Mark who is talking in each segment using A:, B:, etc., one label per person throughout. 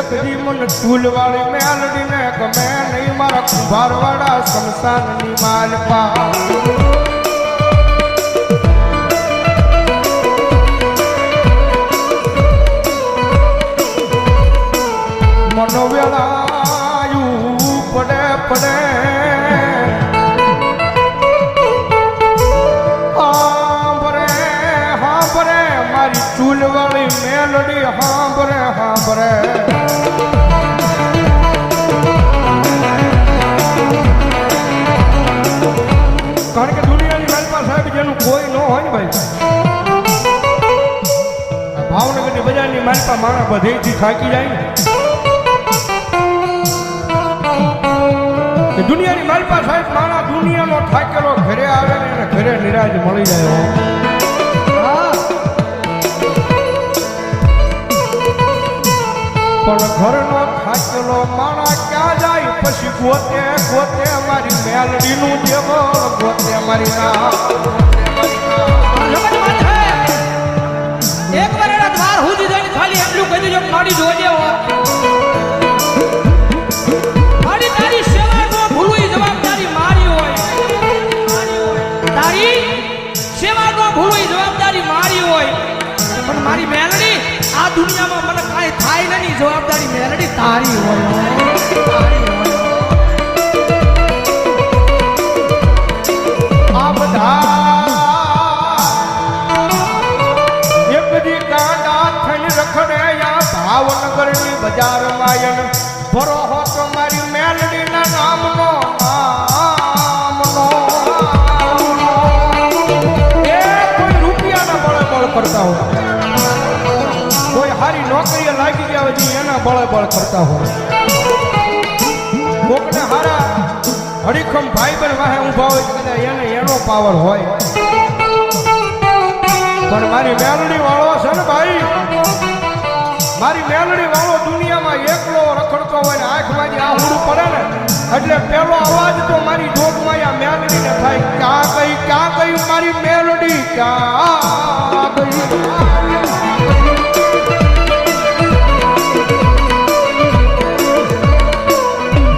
A: કદી મન ફૂલવાળી મેલડીને ગમે નહીં મારા કુંભારવાળા શમશાનની માલપા મનો વેળાયું પડે પડે હાંભરે મારી ચૂલવાળી મેલડી હાંભરે હાંભરે કારણ કે દુનિયાની માલપા સાહેબ જેનું કોઈ ન હોય ને ભાઈ ભાવનગરની બજારની માલપા માણા બધેથી થાકી જાય ને દુનિયાની માલપા સાહેબ માણા દુનિયાનો થાકેલો ઘરે આવે ને એને ઘરે નિરાજ મળી જાય પણ ઘરનો થાકેલો માણા ક્યાં જાય પછી ગોતે ગોતે મારી મેલડીનું દેવળ ગોતે મારી
B: એક વાર એના દ્વાર સુધી જઈને ખાલી એટલું કહી દેજો મારી જોજે મારી તારી સેવા નો ભૂલવી જવાબદારી મારી હોય તારી સેવા નો ભૂલવી જવાબદારી મારી હોય પણ મારી મેલડી આ દુનિયામાં મને કાંઈ થાય નહીં જવાબદારી મેલડી તારી હોય
A: આ બધા એક દી કાંડા થઈને રખડે યા ભાવનગરની બજારમાં ભરો હો તો મારી મેલડીના નામનો એ કોઈ રૂપિયાના બળે બળ કરતા હોય કોઈ હારી નોકરીએ લાગી ગયા હોય એના બળે બળ કરતા હોય કોકને હારા હરીખમ ભાઈ બન વાહે ઊભા હોય કદાચ એને એનો પાવર હોય પણ મારી મેલડી વાળો છે ને ભાઈ મારી મેલડી વાળો દુનિયામાં એકલો રખડતો હોય ને આંખમાંથી આહુડું પડે ને એટલે પેલો અવાજ તો મારી જોગમાં આ મેલડીને થાય ક્યાં ગઈ મારી મેલડી ક્યાં ગઈ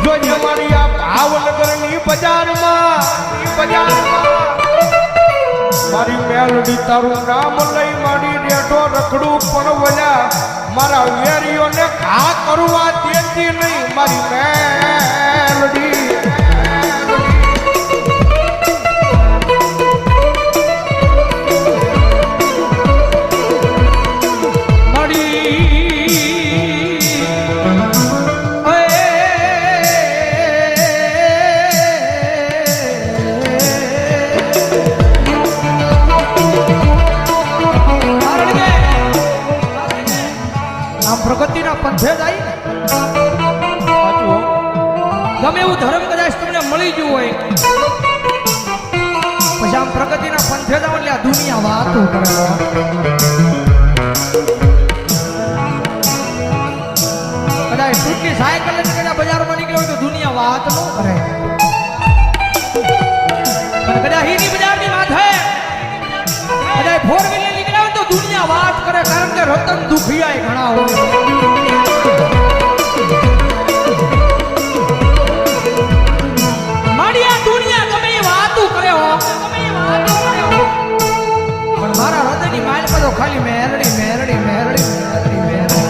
A: જોજે મારી આ ભાવનગરની બજારમાં મારી મેલડી તારું નામ લઈ મારી રેઢો રખડું પણ વળ્યા મારા વેરીઓને ઘા કરવા દેતી નહીં મારી મેલડી
B: પ્રગતિના પંથે જાય ગમે એવું ધર્મ કદાચ તમને મળી ગયું હોય પછી આમ પ્રગતિના પંથે જાવ એટલે આ દુનિયા વાતો કરે કદાચ ટૂંકી સાયકલ લઈને કદાચ બજારમાં નીકળ્યો હોય તો દુનિયા વાત ન કરે પણ કદાચ હીની બજારની વાત હે કદાચ ફોર વ્હીલર નીકળ્યા હોય તો દુનિયા વાત કરે કારણ કે રતન દુખિયા ઘણા હોય મારી આ દુનિયા ગમે એ વાતો કરે હો પણ મારા હૃદયની માલ પર તો ખાલી મેરડી મેરડી મેરડી મેરડી મેરડી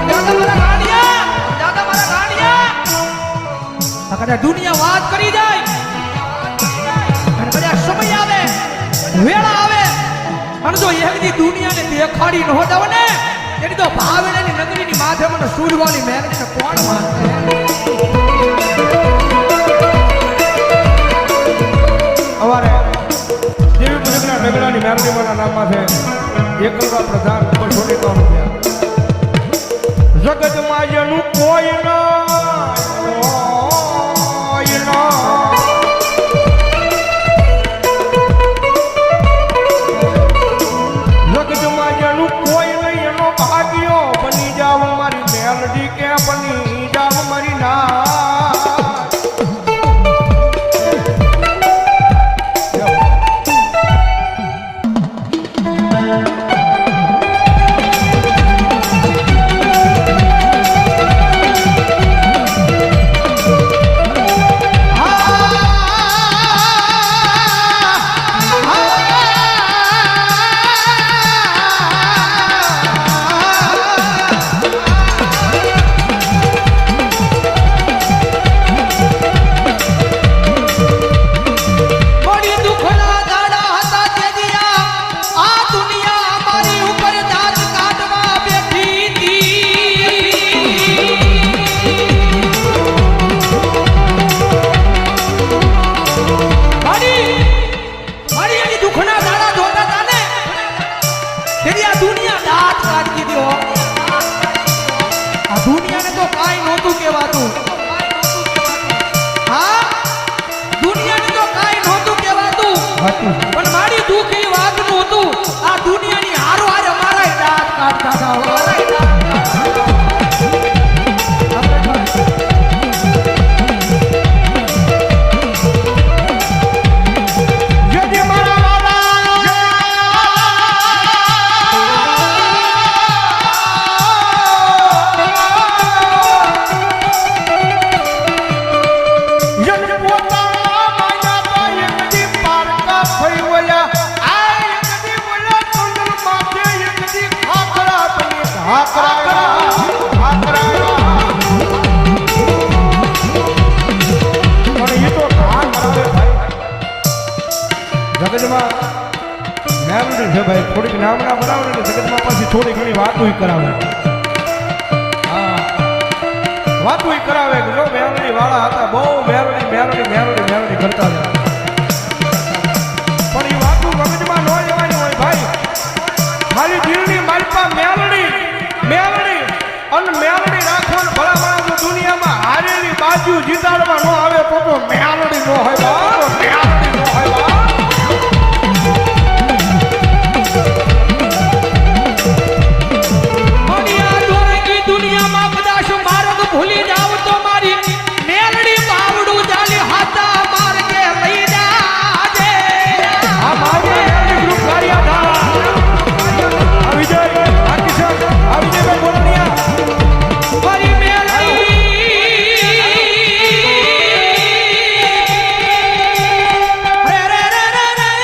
B: દાદા મારા ગાડિયા કદાચ દુનિયા વાત કરી જાય અને કદાચ સમય આવે વેળા આવે અને જો એકદી દુનિયાને દેખાડી ન હોત ને એની તો ભાવેની નગરીની માથે મને સૂરવાળી મેરડીને કોણ માનશે
A: અમારે દેવી પૂજકના ઢગલાની મેરડીમાના નામમાં છે એકલવા પ્રધાન છોટી કામ જગતમાં જેનું કોઈ જગતમાં જેનું કોઈ નહીં એનો ભાગ્યો બની જાવ મારી મેલડી કે બની જાવ મારી ના જગતમાં મેલડી છે ભાઈ, થોડીક નામના બનાવે ને જગતમાં પાછી થોડી ઘણી વાતો કરાવે. હા, વાતો કરાવે કે જો મેલડી વાળા હતા, બહુ મેલડી મેલડી મેલડી મેલડી કરતા હતા. પણ એ વાતો મગજમાં ન જવાની હોય ભાઈ. ખાલી દિલની માલપા મેલડી મેલડી અને મેલડી રાખવાનું. ભલા ભલા જો દુનિયામાં હારેલી બાજુ જીતાડવા ન આવે તો મેલડી ન હોય બા, મેલડી ન હોય બા.
B: દુનિયામાં કદાચ માર્ગ ભૂલી જાવ તો મારી મેલડી બાવડું ચાલી હાથા માર્ગે લઈ જાજે.
A: આ મારી મેલડી ગ્રુપ કાર્યધા આ વિજય આ કિશન આ વિજયભાઈ બોલનિયા
B: મારી મેલડી રે રે રે રે રે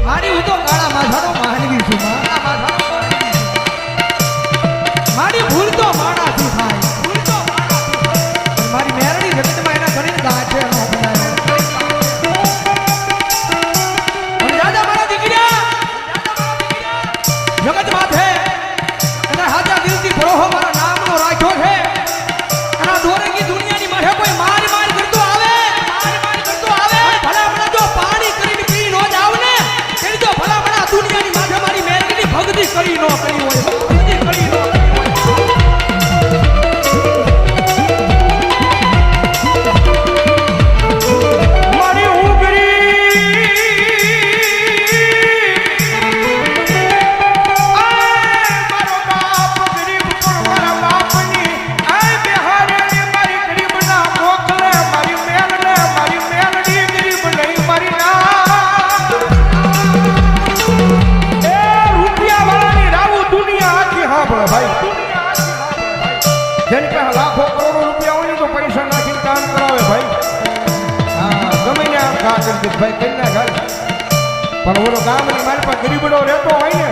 B: મારી હું તો કાળા માથાનો માનવી છું. મારી ભૂલ તો માણાથી થાય, ભૂલ તો માણાથી થાય. મારી મેરડી જગતમાં એના ઘણી ગાંઠે નો બનાવ્યો. અને દાદા મારા દીકરા જગત માથે એના હાથા દિલથી ભરોહો મારા નામનો રાખ્યો છે. એના દોરેકી દુનિયાની માથે કોઈ માર માર કરતો આવે, માર માર કરતો આવે. ભલા ભલા જો પાણી કરીને પી નો જાવ ને તેની તો ભલા ભલા દુનિયાની માથે મારી મેરડીની ભક્તિ કરી નો કરી હોય, ભક્તિ કરી નો કરી હોય.
A: મારી ઉગરી મારો બાપ ગરીબ પણ મારા બાપની આય બિહારેલી મારી ગરીબ ના મોકલે. મારી મેલને મારી મેલડી ગરીબ નહીં મારી ના એ રૂપિયા વાળાની રાવું દુનિયા આખી હાંભળે ભાઈ. જેની પાસે લાખો કરોડો રૂપિયા હોય ને તો પૈસા નાખીને કામ કરાવે ભાઈ. હા, ગમે ને આમ ખા કરી દે ભાઈ, કરી ના ખાય. પણ ઓલો ગામની મારી પાસે ગરીબડો રહેતો હોય ને